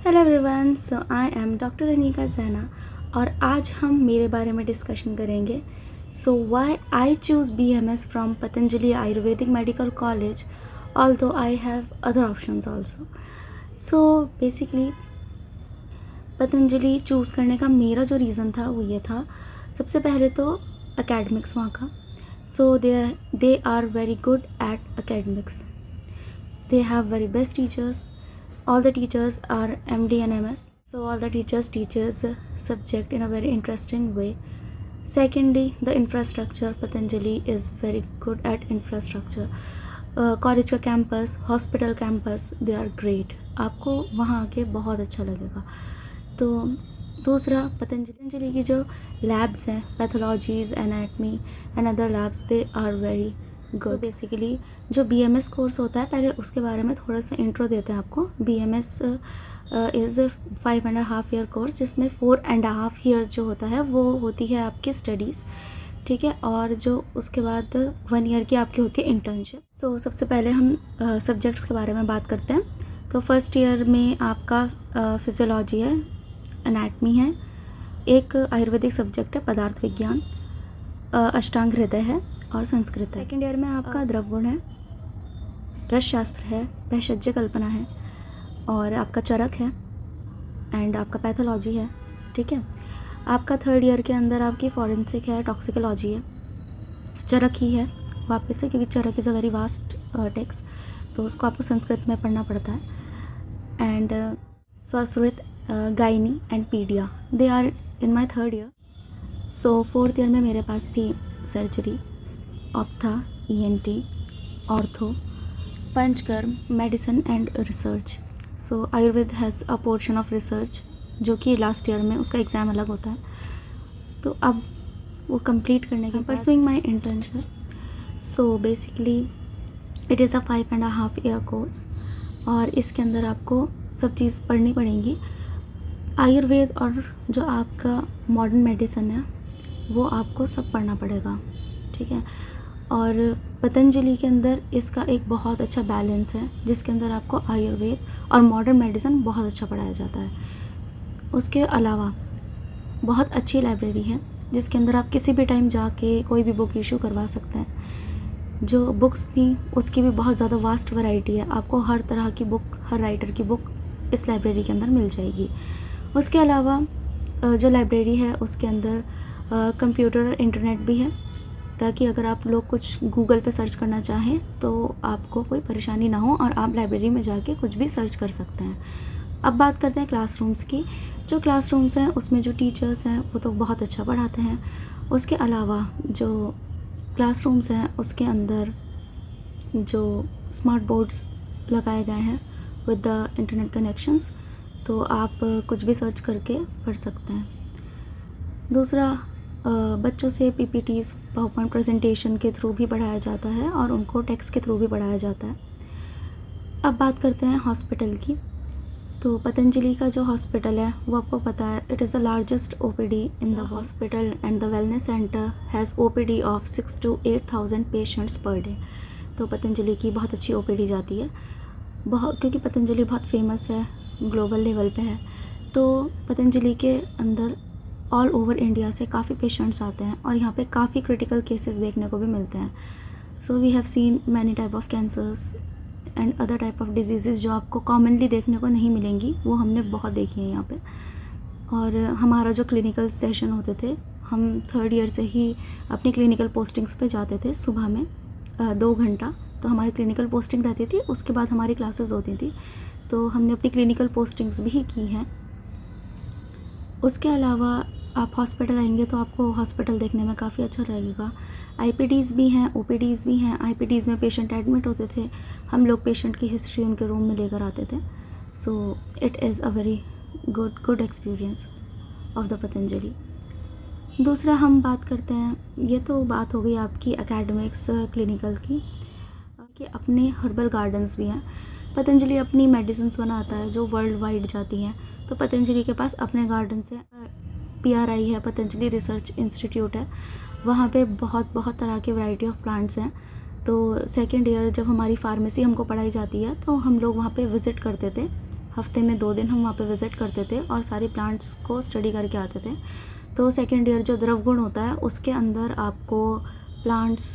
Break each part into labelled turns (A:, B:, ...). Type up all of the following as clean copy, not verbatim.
A: Hello everyone, so I am doctor Anika जैना और आज हम मेरे बारे में डिस्कशन करेंगे। So why I choose BMS from Patanjali Ayurvedic medical college although I have other options also. So basically Patanjali choose करने का मेरा जो रीज़न था वो ये था, सबसे पहले तो एकेडमिक्स वहाँ का। So they are very good at academics, they have very best teachers. All the teachers are MD and MS, so all the teachers teaches subject in a very interesting way. Secondly, the infrastructure, Patanjali is very good at infrastructure. College का campus, hospital campus, they are great. आपको वहाँ आके बहुत अच्छा लगेगा। तो दूसरा, पतंजलि की जो लैब्स हैं, pathologies, anatomy and other labs, they are very good. Basically जो BMS कोर्स होता है, पहले उसके बारे में थोड़ा सा इंट्रो देते हैं आपको। BMS इज़ 5.5 ईयर कोर्स, जिसमें 4.5 ईयर जो होता है वो होती है आपकी स्टडीज़, ठीक है, और जो उसके बाद 1 ईयर की आपकी होती है इंटर्नशिप। सो सबसे पहले हम सब्जेक्ट्स के बारे में बात करते हैं। तो फर्स्ट ईयर में आपका फिजियोलॉजी है, एनाटमी है, एक आयुर्वेदिक सब्जेक्ट है पदार्थ विज्ञान, अष्टांग हृदय है और संस्कृत है। सेकेंड ईयर में आपका द्रवगुण है, रस शास्त्र है, भैषज्य कल्पना है और आपका चरक है एंड आपका पैथोलॉजी है, ठीक है। आपका थर्ड ईयर के अंदर आपकी फॉरेंसिक है, टॉक्सिकोलॉजी है, चरक ही है वापस से, क्योंकि Charak is a very vast text, तो उसको आपको संस्कृत में पढ़ना पड़ता है। And Sanskrit, gynae and paedia, they are in my third year. So fourth year में मेरे पास थी surgery, ophtha, ENT, ortho, Panchakarma, medicine and research. So Ayurveda has a portion of research, जो कि लास्ट ईयर में उसका एग्ज़ाम अलग होता है। तो अब वो कंप्लीट करने के बाद pursuing my internship. So basically it is a 5.5 year course और इसके अंदर आपको सब चीज़ पढ़नी पड़ेगी। आयुर्वेद और जो आपका मॉडर्न मेडिसिन है वो आपको सब पढ़ना पड़ेगा, ठीक है। और पतंजलि के अंदर इसका एक बहुत अच्छा बैलेंस है, जिसके अंदर आपको आयुर्वेद और मॉडर्न मेडिसिन बहुत अच्छा पढ़ाया जाता है। उसके अलावा बहुत अच्छी लाइब्रेरी है, जिसके अंदर आप किसी भी टाइम जाके कोई भी बुक इशू करवा सकते हैं। जो बुक्स थी उसकी भी बहुत ज़्यादा वास्ट वैरायटी है, आपको हर तरह की बुक, हर राइटर की बुक इस लाइब्रेरी के अंदर मिल जाएगी। उसके अलावा जो लाइब्रेरी है उसके अंदर कंप्यूटर और इंटरनेट भी है, ताकि अगर आप लोग कुछ गूगल पे सर्च करना चाहें तो आपको कोई परेशानी ना हो और आप लाइब्रेरी में जाके कुछ भी सर्च कर सकते हैं। अब बात करते हैं क्लासरूम्स की। जो क्लासरूम्स हैं उसमें जो टीचर्स हैं वो तो बहुत अच्छा पढ़ाते हैं। उसके अलावा जो क्लासरूम्स हैं उसके अंदर जो स्मार्ट बोर्ड्स लगाए गए हैं विद द इंटरनेट कनेक्शंस, तो आप कुछ भी सर्च करके पढ़ सकते हैं। दूसरा, बच्चों से PPTs, पावरपॉइंट प्रेजेंटेशन के थ्रू भी पढ़ाया जाता है और उनको टेक्स्ट के थ्रू भी पढ़ाया जाता है। अब बात करते हैं हॉस्पिटल की। तो पतंजलि का जो हॉस्पिटल है वो आपको पता है, it is the largest OPD in the hospital and the wellness centre has OPD of 6 to 8,000 patients per day. तो पतंजलि की बहुत अच्छी OPD जाती है, क्योंकि पतंजलि बहुत फेमस है, ग्लोबल लेवल पे है। तो पतंजलि के अंदर ऑल ओवर इंडिया से काफ़ी पेशेंट्स आते हैं और यहाँ पे काफ़ी क्रिटिकल केसेस देखने को भी मिलते हैं। So we have seen many type of cancers and other type of diseases जो आपको कॉमनली देखने को नहीं मिलेंगी, वो हमने बहुत देखी है यहाँ पे। और हमारा जो क्लिनिकल सेशन होते थे, हम थर्ड ईयर से ही अपनी क्लिनिकल पोस्टिंग्स पे जाते थे सुबह में 2 घंटा, तो हमारी क्लिनिकल पोस्टिंग रहती थी, उसके बाद हमारी क्लासेस होती थी, तो हमने अपनी क्लिनिकल पोस्टिंग्स भी की हैं। उसके अलावा आप हॉस्पिटल आएंगे तो आपको हॉस्पिटल देखने में काफ़ी अच्छा लगेगा। IPDs भी हैं, OPDs भी हैं। IPDs में पेशेंट एडमिट होते थे, हम लोग पेशेंट की हिस्ट्री उनके रूम में लेकर आते थे। So it is a very good experience of the Patanjali. दूसरा हम बात करते हैं, ये तो बात हो गई आपकी एकेडमिक्स क्लिनिकल की, कि अपने हर्बल गार्डन्स भी हैं। पतंजलि अपनी मेडिसिन्स बनाता है जो वर्ल्ड वाइड जाती हैं, तो पतंजलि के पास अपने गार्डन्स हैं। PRI है, पतंजलि रिसर्च इंस्टीट्यूट है, वहाँ पे बहुत तरह के वैरायटी ऑफ प्लांट्स हैं। तो सेकेंड ईयर जब हमारी फार्मेसी हमको पढ़ाई जाती है तो हम लोग वहाँ पे विज़िट करते थे हफ्ते में 2 दिन हम वहाँ पे विज़िट करते थे और सारे प्लांट्स को स्टडी करके आते थे। तो सेकेंड ईयर जो द्रव गुण होता है उसके अंदर आपको प्लांट्स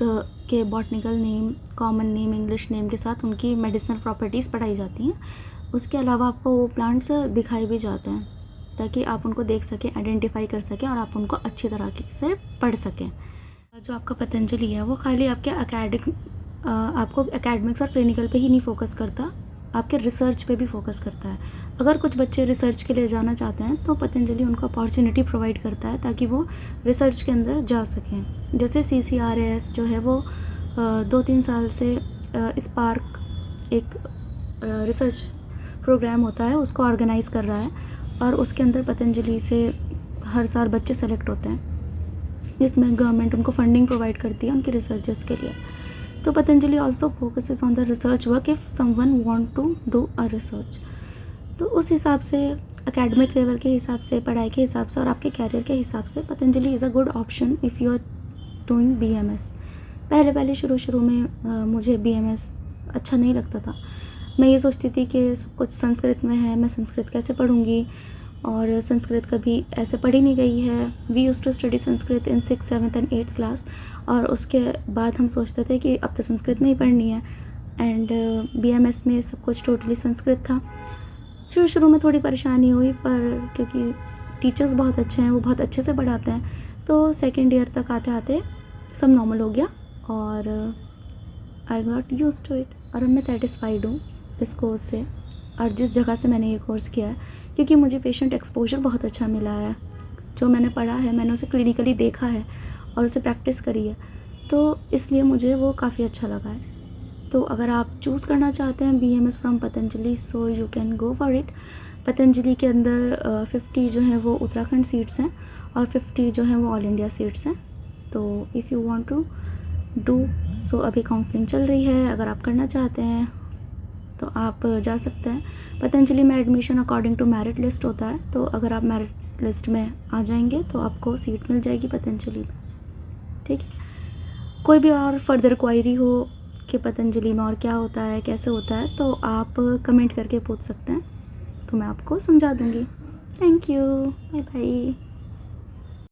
A: के botanical name, common name, English name के साथ उनकी मेडिसिनल प्रॉपर्टीज़ पढ़ाई जाती हैं। उसके अलावा आपको वो प्लांट्स दिखाए भी जाते हैं ताकि आप उनको देख सकें, आइडेंटिफाई कर सकें और आप उनको अच्छी तरीके से पढ़ सकें। जो आपका पतंजलि है वो खाली आपके आपको एकेडमिक्स और क्लिनिकल पे ही नहीं फोकस करता, आपके रिसर्च पे भी फोकस करता है। अगर कुछ बच्चे रिसर्च के लिए जाना चाहते हैं तो पतंजलि उनको अपॉर्चुनिटी प्रोवाइड करता है ताकि वो रिसर्च के अंदर जा सकें। जैसे CCRAS जो है वो 2-3 साल से स्पार्क एक रिसर्च प्रोग्राम होता है उसको ऑर्गेनाइज़ कर रहा है और उसके अंदर पतंजलि से हर साल बच्चे सेलेक्ट होते हैं, जिसमें गवर्नमेंट उनको फंडिंग प्रोवाइड करती है उनके रिसर्चेस के लिए। तो Patanjali also focuses on the research work if someone want to do a research. तो उस हिसाब से एकेडमिक लेवल के हिसाब से, पढ़ाई के हिसाब से और आपके कैरियर के हिसाब से Patanjali is a good option if you are doing BMS। पहले शुरू में मुझे BMS अच्छा नहीं लगता था। मैं ये सोचती थी कि सब कुछ संस्कृत में है, मैं संस्कृत कैसे पढ़ूँगी, और संस्कृत कभी ऐसे पढ़ी नहीं गई है। We use to study Sanskrit in 6th, 7th and 8th class, और उसके बाद हम सोचते थे कि अब तो संस्कृत नहीं पढ़नी है। एंड BMS में सब कुछ टोटली संस्कृत था। शुरू में थोड़ी परेशानी हुई, पर क्योंकि टीचर्स बहुत अच्छे हैं, वो बहुत अच्छे से पढ़ाते हैं, तो सेकेंड ईयर तक आते आते सब नॉर्मल हो गया और I got use to it. और अब मैं सेटिस्फाइड हूँ इस कोर्स से और जिस जगह से मैंने ये कोर्स किया है, क्योंकि मुझे पेशेंट एक्सपोजर बहुत अच्छा मिला है। जो मैंने पढ़ा है मैंने उसे क्लिनिकली देखा है और उसे प्रैक्टिस करी है, तो इसलिए मुझे वो काफ़ी अच्छा लगा है। तो अगर आप चूज़ करना चाहते हैं BMS from Patanjali, so you can go for it. Patanjali के अंदर 50 जो है वो उत्तराखंड सीट्स हैं और 50 जो है वो ऑल इंडिया सीट्स हैं। तो if you want to do so, अभी काउंसलिंग चल रही है, अगर आप करना चाहते हैं तो आप जा सकते हैं। पतंजलि में admission according to merit list होता है, तो अगर आप मेरिट लिस्ट में आ जाएंगे तो आपको सीट मिल जाएगी पतंजलि में। ठीक है, कोई भी और फर्दर क्वायरी हो कि पतंजलि में और क्या होता है, कैसे होता है, तो आप कमेंट करके पूछ सकते हैं, तो मैं आपको समझा दूँगी। Thank you, bye bye.